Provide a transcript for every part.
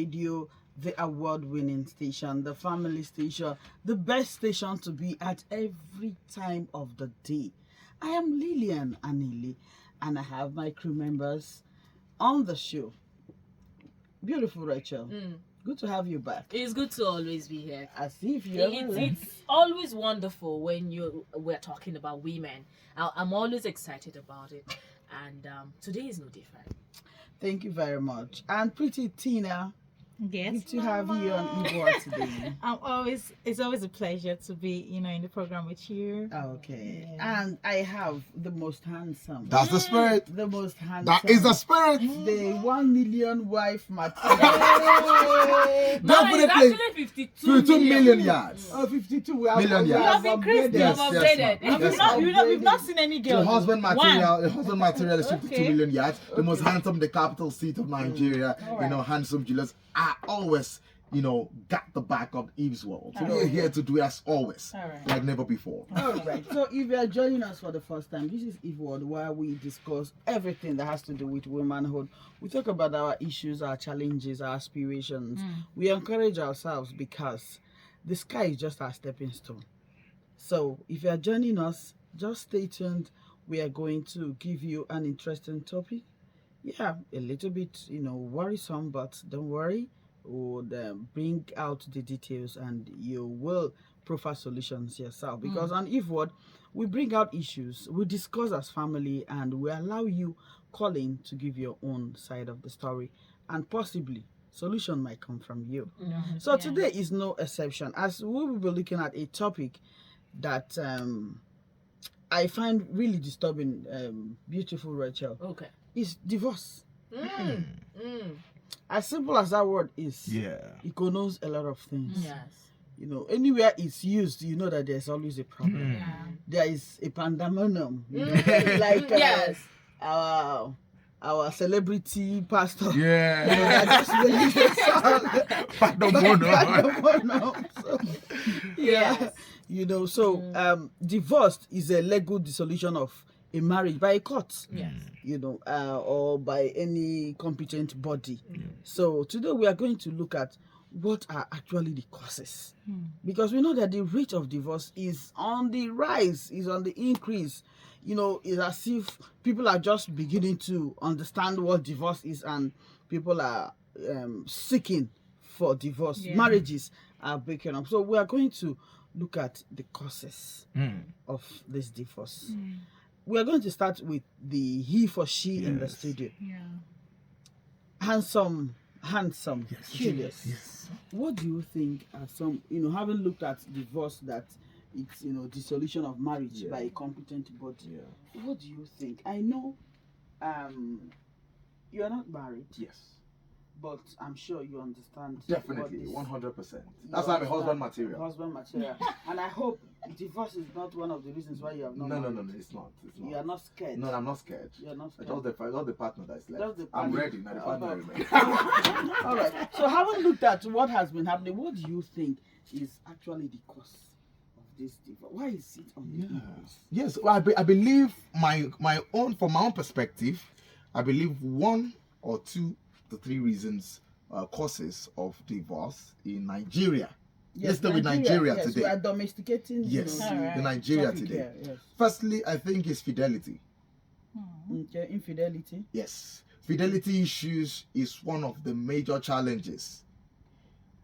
Radio, the award-winning station, the family station, the best station to be at every time of the day. I am Lilian Anele, and I have my crew members on the show. Beautiful Rachel. Good to have you back. It's good to always be here. As if you ever left. It's always wonderful when we're talking about women. I'm always excited about it, and today is no different. Thank you very much. And pretty Tina. Yes, Good to have you on Ivoire today. It's always a pleasure to be, in the program with you. Okay. Yeah. And I have the most handsome. That's the spirit. The most handsome. That is the spirit. The 1 million wife material. No, it's Definitely. actually 52 52 million million. yards. Oh, 52. We have, Million we yards. have You have increased, upgraded. you have Yes, upgraded. yes, We've ma'am. not, we've not seen any girl. The husband One. material is 52 Okay. million yards. The most handsome, the capital seat of Nigeria. Alright. Handsome Julius. I always, got the back of Eve's world. So we're Alright. here to do as always, Alright. like never before. All right. So if you are joining us for the first time, this is Eve World, where we discuss everything that has to do with womanhood. We talk about our issues, our challenges, our aspirations. We encourage ourselves because the sky is just our stepping stone. So if you are joining us, just stay tuned. We are going to give you an interesting topic. Yeah, a little bit, worrisome, but don't worry. We'll bring out the details and you will profile solutions yourself. Because on Eve Word, we bring out issues, we discuss as family, and we allow you call in to give your own side of the story. And possibly, solution might come from you. So today is no exception, as we will be looking at a topic that I find really disturbing, beautiful Rachel. Okay. It's divorce. Mm. As simple as that word is, Yeah. it connotes a lot of things. Yes. Anywhere it's used, you know that there's always a problem. Yeah. There is a pandemonium. Like Yes. our celebrity pastor. Yeah. That just released a song. Pandemonium. So, yeah. Yes. Divorce is a legal dissolution of a marriage by a court. Yes. Or by any competent body. So today we are going to look at what are actually the causes. Because we know that the rate of divorce is on the rise, is on the increase. It's as if people are just beginning to understand what divorce is and people are seeking for divorce. Yeah. Marriages are breaking up. So we are going to look at the causes of this divorce. We are going to start with the he for she in the studio. Yeah. Handsome, Julius. Yes. What do you think are some, having looked at divorce, that it's, dissolution of marriage by a competent body. What do you think? I know you are not married, Yes. but I'm sure you understand. Definitely. what 100%. this- That's you why I'm a husband understand material. Husband material. And I hope divorce is not one of the reasons why you have No, not no, married. no, it's not. It's not. You are not scared. No, I'm not scared. You are not scared. Just the partner that's left. Just the I'm partner. ready. Now the partner Okay. remains. All right. So having looked at what has been happening, what do you think is actually the cause of this divorce? Why is it on the increase? Yes, well, I believe from my own perspective, I believe 1 or 2 to 3 reasons, causes of divorce in Nigeria. Let's start with Nigeria yes, today. We are domesticating. Yes, Alright. in Nigeria topic today. here, yes. Firstly, I think it's fidelity. Okay, infidelity. Yes, fidelity issues is one of the major challenges,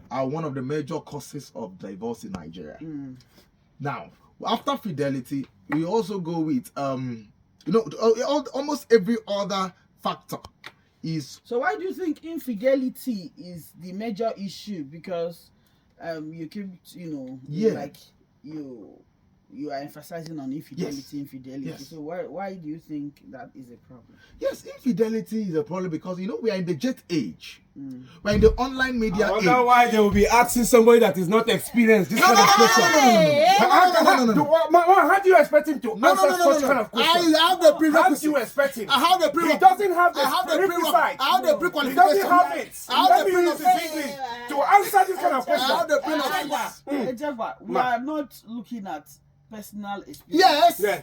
one of the major causes of divorce in Nigeria. Now, after fidelity, we also go with almost every other factor is. So why do you think infidelity is the major issue? Because you keep like you are emphasizing on infidelity. Yes. So why do you think that is a problem? Yes, infidelity is a problem because we are in the jet age. We're in the online media I age. wonder why they will be asking somebody that is not experienced this kind of question. How do you expect him to answer such kind of question? I have the How do prerequisite. you expect him? I have the He prerequisite. doesn't have the I have the prerequisite. I have the He pre-qualification. doesn't have it. I have Let the me use his pre-qualification. English to answer this kind of I have the question. pre-qualification. We are not looking at personal experience. Yes. Yeah.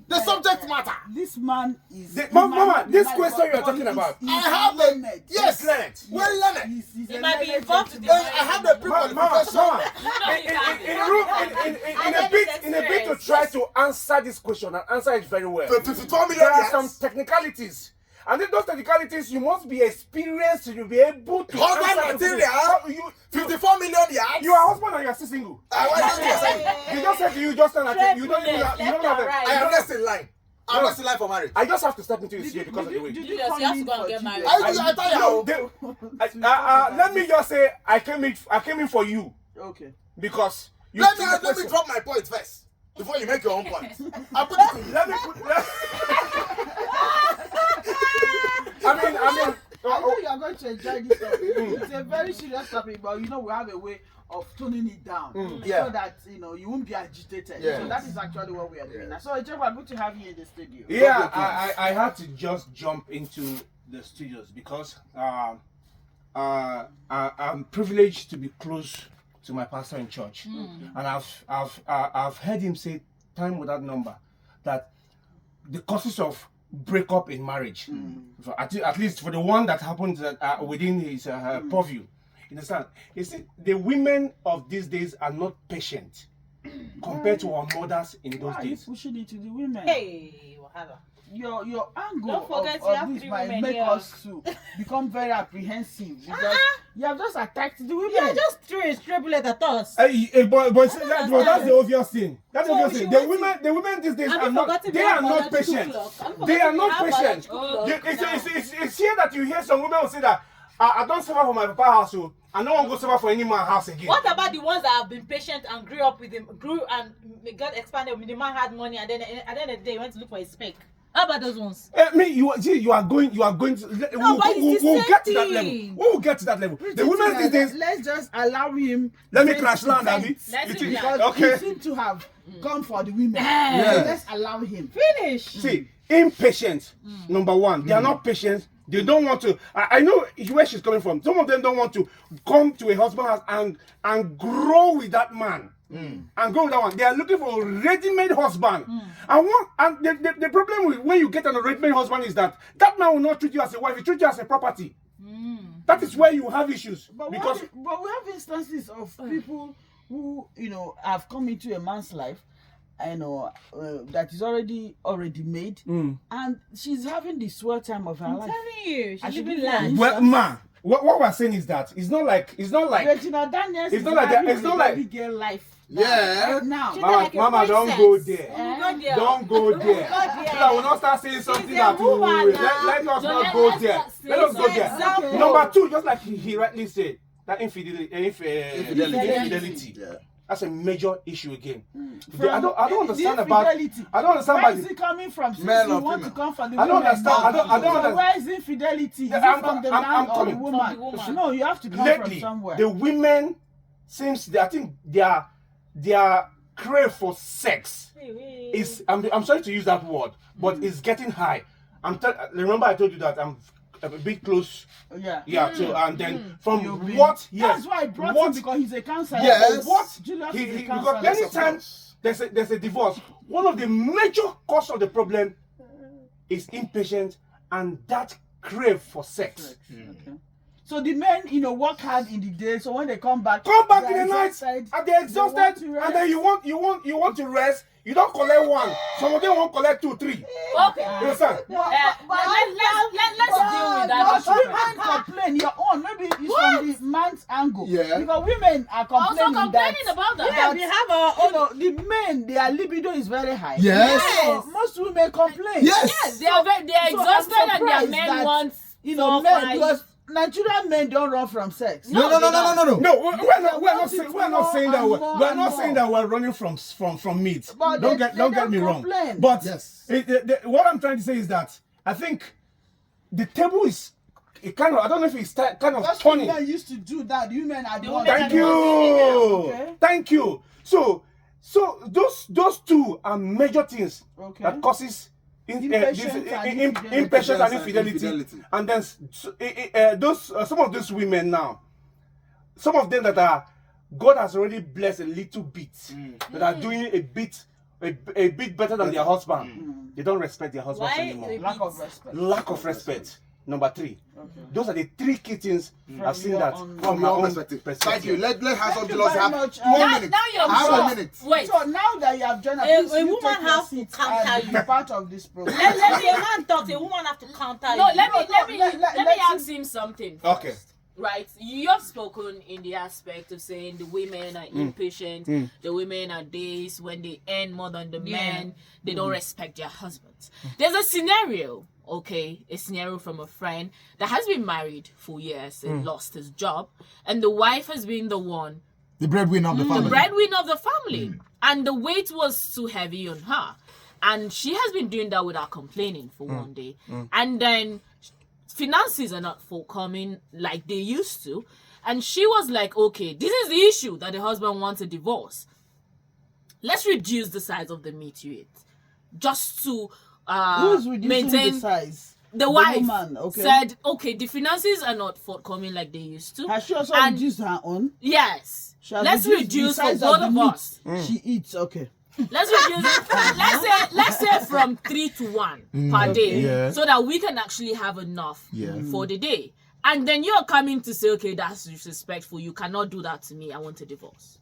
The subject matter. This man is. Mama, this question you are talking about. I have the yes, learned. Well learned. He might be involved in the I have the Mama, pre-qualification. in a bit to try to answer this question and answer it very well. 54 million There are yes. some technicalities. And in those technicalities, you must be experienced to be able to Husband answer the material. question. 54 million yards. You are husband and you are still single. They just said to you just now that you don't even have, you don't have a, I am next in line. I'm next in line for marriage. I just have to step into his here because of the way. Julius, you have to go and get married. I tell you. Let me just say I came in for you Okay. because you Let took the me question. drop my point first before you make your own point. I'll put it to you. Let me put I mean I know you are going to enjoy this topic. It's a very serious topic, but you know we have a way of toning it down so that you won't be agitated. Yes. So that is actually what we are doing. So Jeff, we're good to have you in the studio. Yeah, I had to just jump into the studios because I'm privileged to be close to my pastor in church, and I've heard him say time without number that the causes of breakup in marriage, at least for the one that happened within his purview. You understand? You see, the women of these days are not patient compared to our mothers in those Why are you days. pushing it to the women? Hey, wahala. Your angle Don't forget you of have this three might women make here. us to become very apprehensive because you have just attacked the women. Yeah, just threw a straight bullet at us. But that's the obvious thing. That's the So obvious she thing. wants The women these days Have are you not. forgotten They we are have not biological patient. clock? Have you They are forgotten we not have patient. biological clock It's here that you hear some women will say that I don't suffer for my papa house, so I don't want to go suffer for any man house again. What about the ones that have been patient and grew up with him, grew and got expanded when the man had money and then at the end of the day he went to look for his spec? How about those ones? You are going to. No, but it's the We'll same get to that level. thing. We will get to that level. The women these days. Let's just allow him. Let me vent crash land, vent. Abby. Let's It do is- that. Because he Okay. seems to have gone for the women. Yeah. So let's allow him. Finish. See, impatient. Number one, they are not patient. They don't want to. I know where she's coming from. Some of them don't want to come to a husband house and grow with that man. And grow with that one. They are looking for a ready-made husband. And the problem with when you get an ready-made husband is that man will not treat you as a wife. He treats you as a property. That is where you have issues But because we have instances of people who have come into a man's life, that is already made, and she's having the swell time of her I'm life. telling you, I she should living give you an life. instance. well, ma. What we're saying is that it's not like Regina Daniels it's is not like that- having it's not a like- baby girl life. Yeah. Right now. She- Mama, like a Mama, don't princess. go there. Go there. Don't go there. there. So that we'll not start saying something a that will woman let now. us Don't not let- go let's there. not say Let us go so. there. Example. Number two, just like he rightly said, that infidelity. Yeah. That's a major issue again. From I don't understand the about. infidelity. I don't understand Where about. is it coming from? Since Male you or want to female? come from the I don't women understand. now. I don't So understand. where is infidelity? Is Yeah, it I'm from the com- man I'm or the coming. woman? From the woman. No, you have to come from Lately, somewhere. the women seems I think their crave for sex is I'm sorry to use that word, but it's getting high. Remember I told you that I'm a bit close. Yeah. So and then from You've been- what? Yes. That's why I brought what? him because he's a counselor. Yes. What? Julius He- is a he- counselor. because anytime there's a divorce, one of the major cause of the problem is impatience and that crave for sex. Okay. So the men, work hard in the day. So when they come back Come back they're in the night exhausted. and they're exhausted, to rest. and then you want to rest. You don't collect one. Some of them won't collect 2, 3. Okay. You understand? Let's deal with that. But women complain. Your own maybe it's from the man's angle. Yeah. Because women are Also complaining complaining about that. Yeah, we have our own. the men, their libido is very high. Yes. So most women complain. Yes. Yes, they are So exhausted I'm and their surprised men that, want men, because Nigerian men don't run from sex. No. No, we're not saying that more we're and not more. saying that we're running from meat. But Don't they get me wrong. complain. But Yes. what I'm trying to say is that I think the table is I don't know if it's kind of Because turning. women used to do that. Women are the The ones women that Thank do you. Okay. Thank you. So those two are major things Okay. that causes Impatience and infidelity. impatience and Infidelity. infidelity. And then some of those women now, some of them that are God has already blessed a little bit, that are doing a bit a bit better than their husband, they don't respect their husbands Why anymore. repeat? Lack of respect. Lack of respect. Number 3. Those are the 3 key things I've seen your that own- From my your own perspective. Thank you. Let House of Thank you Jealousy very have much. 1 Now- minute. now you're Have wrong. a minute. Wait. So now that you have joined us, A please, you woman take your has to seat counter and you. be part of this program. Let me a man talk. A woman have to counter No, you. let me let's ask him something. Okay. First. Right, you have spoken in the aspect of saying the women are impatient, the women are days when they earn more than the men, they don't respect their husbands. There's a scenario, a scenario from a friend that has been married for years and lost his job, and the wife has been the one, The breadwinner of the the family. breadwinner of the family, and the weight was too heavy on her, and she has been doing that without complaining for one day, and then finances are not forthcoming like they used to, and she was like, okay, this is the issue that the husband wants a divorce. Let's reduce the size of the meat you eat, just to Who's reducing maintain. the size? The wife woman, okay. said, okay, the finances are not forthcoming like they used to. Has she also And- reduced her own? Yes, She has let's reduced the reduce for size both the of meat us. She eats, okay. Let's reduce it. Let's say from 3 to 1 per day, Yeah. so that we can actually have enough Yeah. for the day. And then you're coming to say, okay, that's disrespectful. You cannot do that to me. I want a divorce.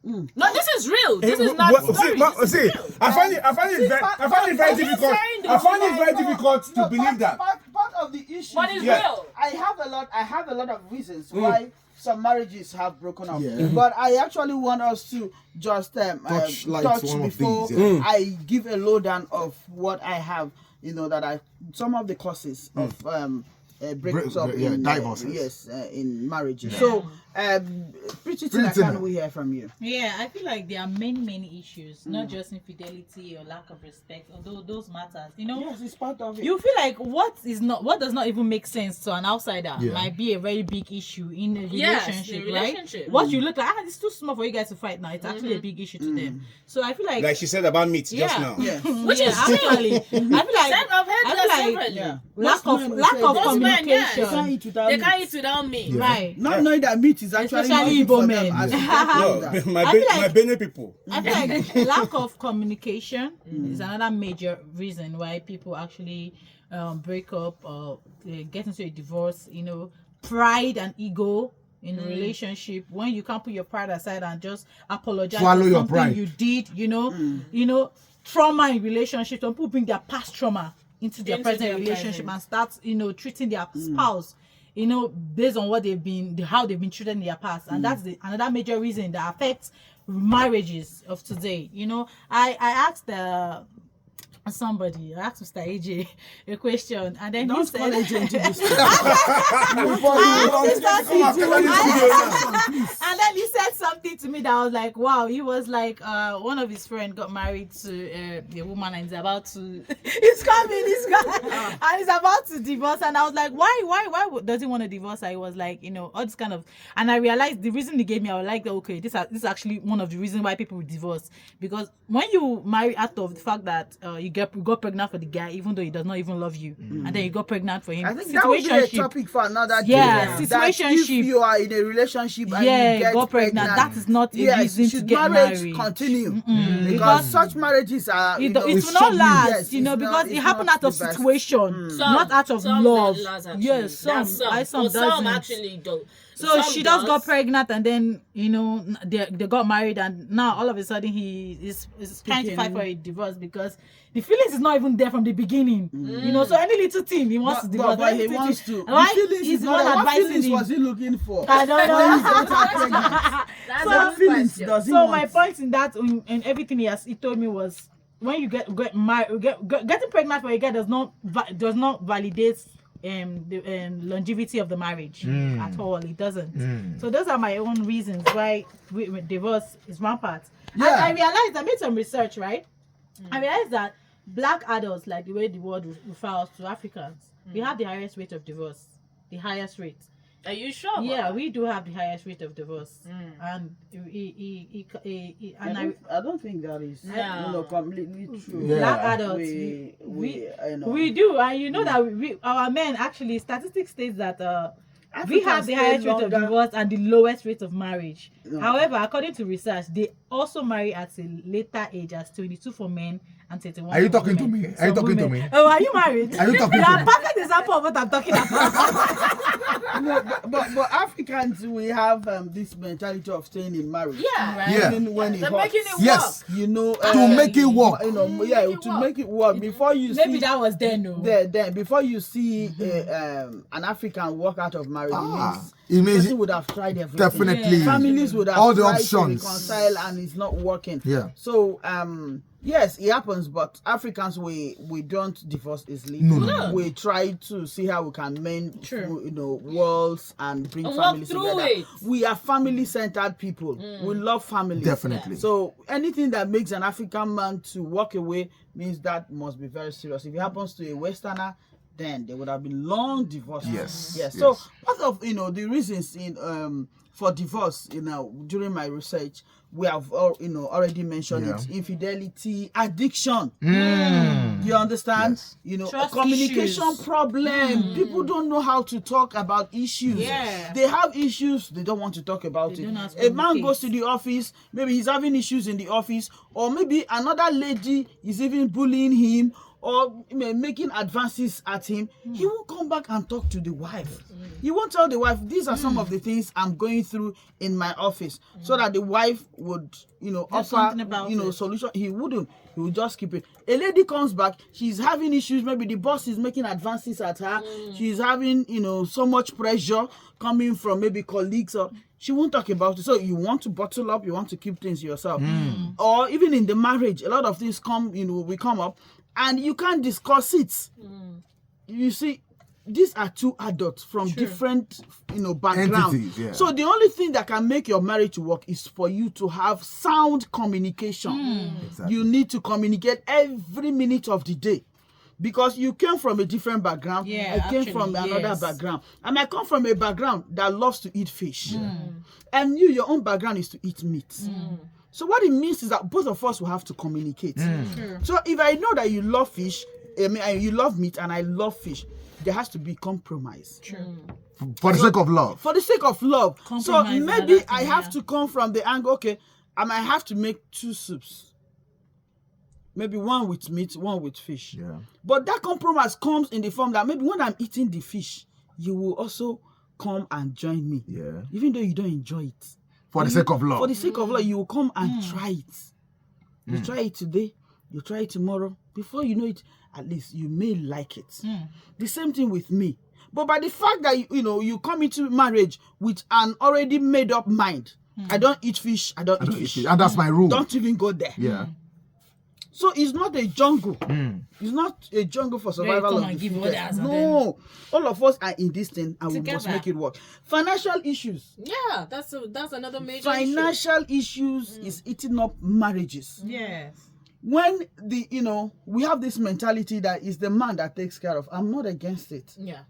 No, this is real. This is not story. This is real. I find it very difficult. I find it very difficult to believe that. Part of the issue. But it's Yeah. real. I have a lot of reasons why some marriages have broken up. Yeah. But I actually want us to just Touch light touch one of before these, yeah. I give a lowdown of what I have. Some of the causes of breaks up in divorces. in marriages. So pretty Tina, can we hear from you? Yeah, I feel like there are many issues, not just infidelity or lack of respect, although those matters. Yes, it's part of it. You feel like what does not even make sense to an outsider Yeah. might be a very big issue in a Yes, relationship, in a right? relationship. What you look like, it's too small for you guys to fight now. It's actually a big issue to them. So I feel like, Like she said about meat just now. Yes. Which is true. actually, I feel like I've heard I that feel like separately. Yeah. lack Most of men will lack say of that. Most men, yes. They communication. can't eat without They meat. can't eat without me. Right. Not knowing that meat is actually Especially not good for Igbo them men. as No, that. my I feel like- Benin people. I feel like lack of communication is another major reason why people actually break up or get into a divorce. Pride and ego in a relationship, when you can't put your pride aside and just apologize Swallow for your something pride. you did. Trauma in relationships. Some people bring their past trauma into their present their relationship present. and start treating their spouse based on what how they've been treated in their past. And that's another major reason that affects marriages of today. I asked somebody, I asked Mr. AJ a question, and then he Don't said, call AJ into this. and then he said something to me that I was like, wow. He was like, one of his friends got married to a woman and he's about to he's coming and he's about to divorce, and I was like, why does he want to divorce her? He was like, all this kind of, and I realized the reason he gave me, I was like, okay, this is actually one of the reasons why people divorce, because when you marry out of the fact that you got pregnant for the guy even though he does not even love you, and then you got pregnant for him. I think that would be a topic for another day. Yeah, That situationship. If you are in a relationship and Yeah, you get got pregnant, that is not a reason to should get marriage married. continue? Because Because such marriages are it know, will it's not short-lived. last, Yes, it's because not- it it's happened not out of the best. situation, not out of love. Yes, some doesn't. Actually don't. So Some she just got does. pregnant, and then they got married, and now all of a sudden he is trying to fight for a divorce because the feelings is not even there from the beginning. So any little thing he wants to divorce. But any he little wants thing- to. Why The feelings is is the not one there. What advising feelings him? was he looking for? I don't When he know. got her pregnant? That's What a good feelings question. does he So want? my point in that, in everything he told me was, when you get married, getting pregnant for a guy does not validate the longevity of the marriage at all. It doesn't. So those are my own reasons why divorce is rampant. Yeah. And I realized, I made some research, right? I realized that black adults, like the way the world refers to Africans, we have the highest rate of divorce. The highest rate. Are you sure? about Yeah, that? we do have the highest rate of divorce. And I don't think that is No. completely true. Yeah. black adults, we do, and you know that our men, actually, statistics states that we have Africans the stay highest rate of longer. divorce and the lowest rate of marriage. No. However, according to research, also marry at a later age as 22 for men and 31 Are you for talking to women. me? Are you talking to me? Oh, are you married? Are you talking You to are me? a perfect example of what I'm talking about. No, but Africans, we have this mentality of staying in marriage. Yeah. Yeah. Even when it They're hurts. making it Yes. work. You know, To make it work. You know, Make it to work. make it work. Before you Maybe see that was then, no. then before you see an African walk out of marriage, It means person would have tried everything. definitely Yeah. Families would have all the tried to options. reconcile, and it's not working. Yeah. So yes, it happens, but Africans, we don't divorce easily. No. We try to see how we can mend, True. you know, walls and bring And walk families through together. it. We are family-centered people. We love families. Definitely. So anything that makes an African man to walk away means that must be very serious. If it happens to a Westerner, then they would have been long divorced. Yes, Yes. yes. So part of the reasons in for divorce, during my research, we have already mentioned Yeah. it: infidelity, addiction. Mm. You understand? Yes. Trust Communication issues. problem. People don't know how to talk about issues. Yeah. They have issues, they don't want to talk about They it. don't know how to A man communicate. goes to the office, maybe he's having issues in the office, or maybe another lady is even bullying him or making advances at him. He won't come back and talk to the wife. He won't tell the wife, these are some of the things I'm going through in my office, so that the wife would offer something about it. solution. He wouldn't. He would just keep it. A lady comes back, she's having issues, maybe the boss is making advances at her, she's having so much pressure coming from maybe colleagues, or she won't talk about it. So you want to bottle up, you want to keep things yourself. Or even in the marriage, a lot of things we come up and you can't discuss it. You see, these are two adults from different backgrounds. Entities, yeah. So the only thing that can make your marriage work is for you to have sound communication. Exactly. You need to communicate every minute of the day, because you came from a different background. Yeah, I came actually, from another yes. background, and I come from a background that loves to eat fish, and your own background is to eat meat. So what it means is that both of us will have to communicate. Sure. So if I know that you love fish, you love meat, and I love fish, there has to be compromise. For the sake of love. For the sake of love. So Compromise, maybe another I thing, have yeah. to come from the angle, okay, I might have to make 2 soups. Maybe one with meat, one with fish. Yeah. But that compromise comes in the form that maybe when I'm eating the fish, you will also come and join me. Yeah. Even though you don't enjoy it. For the sake of love. For the sake of love, you will come and try it. You try it today, you try it tomorrow. Before you know it, at least you may like it. The same thing with me. But by the fact that you come into marriage with an already made up mind, I don't eat fish, I don't eat fish. And that's my rule. Don't even go there. Yeah. So it's not a jungle. It's not a jungle for survival come of and the give fittest. orders and No, all of us are in this thing, and we must Together. make it work. Financial issues. Yeah, that's another major issue. Financial issues is eating up marriages. Yes. When we have this mentality that it's the man that takes care of. I'm not against it. Yeah.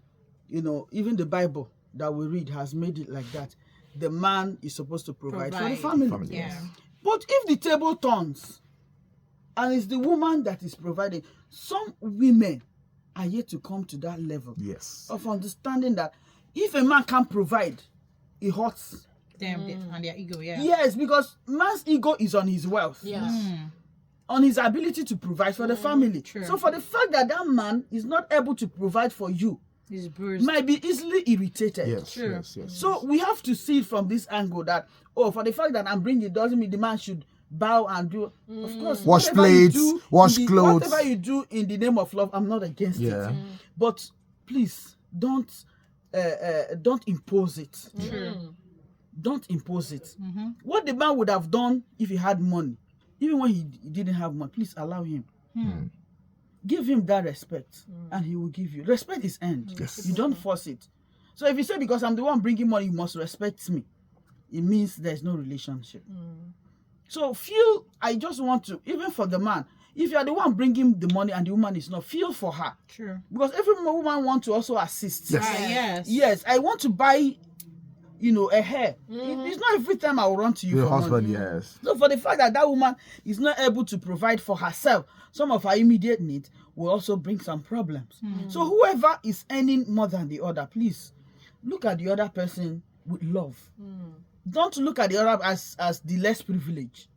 Even the Bible that we read has made it like that. The man is supposed to provide for the Provide. family. Yeah. But if the table turns and it's the woman that is providing, some women are yet to come to that level Yes. of understanding that if a man can't provide, it hurts. Them and their ego, yeah. Yes, because man's ego is on his wealth, Yes. on his ability to provide for the family. True. So for the fact that that man is not able to provide for you, It's bruised. might be easily irritated. Yes. True. Yes. Yes. So we have to see it from this angle that, for the fact that I'm bringing it doesn't mean the man should bow and do. Of course, Wash whatever you plates, do wash in clothes. whatever you do in the name of love, I'm not against Yeah. it. But please don't impose it. Don't impose it. What the man would have done if he had money, even when he didn't have money, please allow him. Give him that respect, and he will give you. Respect is earned. Yes. You don't force it. So if you say because I'm the one bringing money, you must respect me, it means there's no relationship. So I just want to, even for the man, if you are the one bringing the money and the woman is not, feel for her. True. Because every woman wants to also assist. Yes. Yes. Yes, I want to buy, a hair. It's not every time I will run to you Your for husband, money. yes. So for the fact that that woman is not able to provide for herself, some of her immediate needs will also bring some problems. So whoever is earning more than the other, please look at the other person with love. Don't look at the other as the less privileged.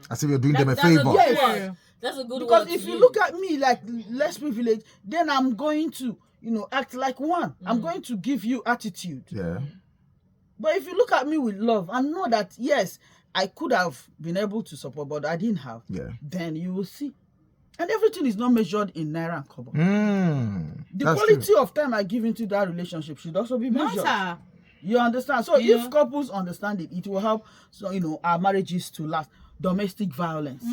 As if you're doing them a That's a favor. good Yes. word. That's a good Because word if to you use. look at me like less privileged, then I'm going to, act like one. I'm going to give you attitude. Yeah. But if you look at me with love and know that, yes, I could have been able to support, but I didn't have, Yeah. then you will see. And everything is not measured in naira and kobo. The That's quality true. of time I give into that relationship should also be measured. Matter. You understand? So You if know? couples understand it, it will help. So our marriages to last. Domestic violence.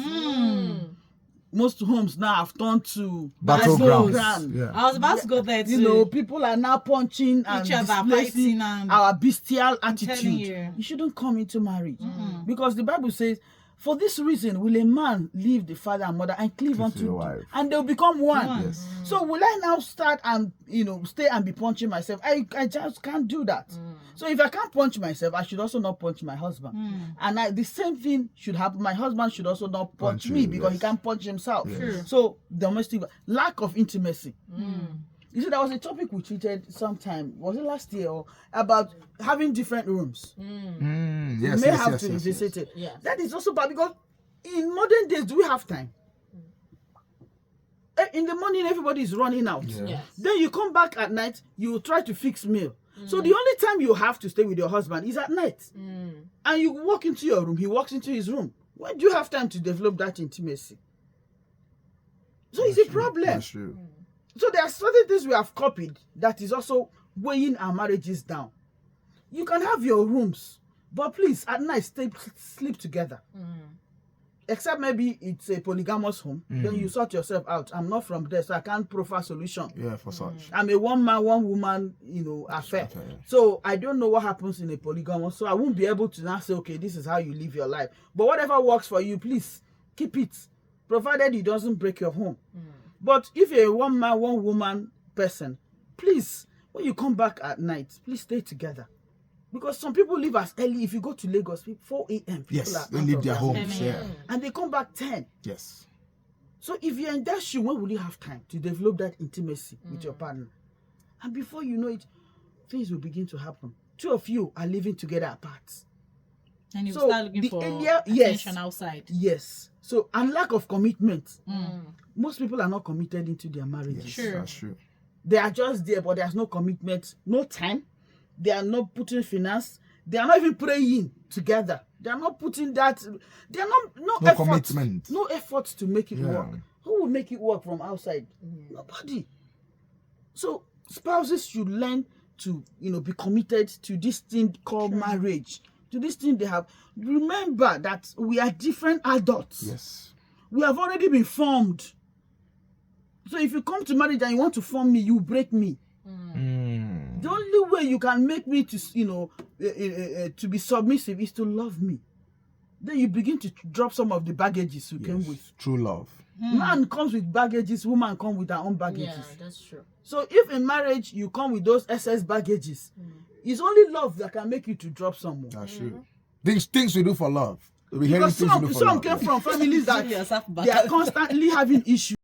Most homes now have turned to Battlegrounds. battleground. Yeah. I was about to go there too. People are now punching and Each other, displacing fighting and- our bestial telling attitude. you. You shouldn't come into marriage because the Bible says, "For this reason will a man leave the father and mother and cleave unto your him, wife." and they'll become one." Yes. So will I now start and stay and be punching myself? I just can't do that. So if I can't punch myself, I should also not punch my husband. And the same thing should happen. My husband should also not punch Punch me you, because he yes. can't punch himself. Yes. So domestic lack of intimacy. You see, there was a topic we treated sometime, was it last year, or about having different rooms. Yes, You may yes, have yes, to yes, visit yes. it. Yes. That is also bad because in modern days, do we have time? In the morning, everybody is running out. Yeah. Yes. Then you come back at night, you try to fix meal. So the only time you have to stay with your husband is at night. And you walk into your room, he walks into his room. When do you have time to develop that intimacy? So it's a problem. That's true. So there are certain things we have copied that is also weighing our marriages down. You can have your rooms, but please, at night, sleep together. Except maybe it's a polygamous home. Then you sort yourself out. I'm not from there, so I can't proffer solution. Yeah, for such. I'm a one man, one woman, affair. Okay, yeah. So I don't know what happens in a polygamous. So I won't be able to now say, okay, this is how you live your life. But whatever works for you, please keep it, provided it doesn't break your home. But if you're a one man, one woman person, please, when you come back at night, please stay together. Because some people leave as early. If you go to Lagos, 4 a.m. people Yes, are they out leave of their homes. 10 Yeah. a.m. and they come back 10. Yes. So if you're in that shoe, when will you have time to develop that intimacy with your partner? And before you know it, things will begin to happen. Two of you are living together apart. And you So, start looking the for earlier- yes. attention outside. Yes. So, and lack of commitment. Most people are not committed into their marriages. Yes, Sure. that's true. They are just there, but there's no commitment, no time. They are not putting finance. They are not even praying together. They are not putting that. They are not No effort, commitment. no effort to make it Yeah. work. Who will make it work from outside? Nobody. So spouses should learn to be committed to this thing called marriage. To this thing they have. Remember that we are different adults. Yes. We have already been formed. So if you come to marriage and you want to form me, you break me. The only way you can make me to to be submissive is to love me. Then you begin to drop some of the baggages you came with. True love. Man comes with baggages, woman comes with her own baggages. Yeah, that's true. So if in marriage you come with those excess baggages, it's only love that can make you to drop some more. That's true. Things we do for love. We hearing Because things we do for some love. came from families that Yourself back they are up. constantly having issues.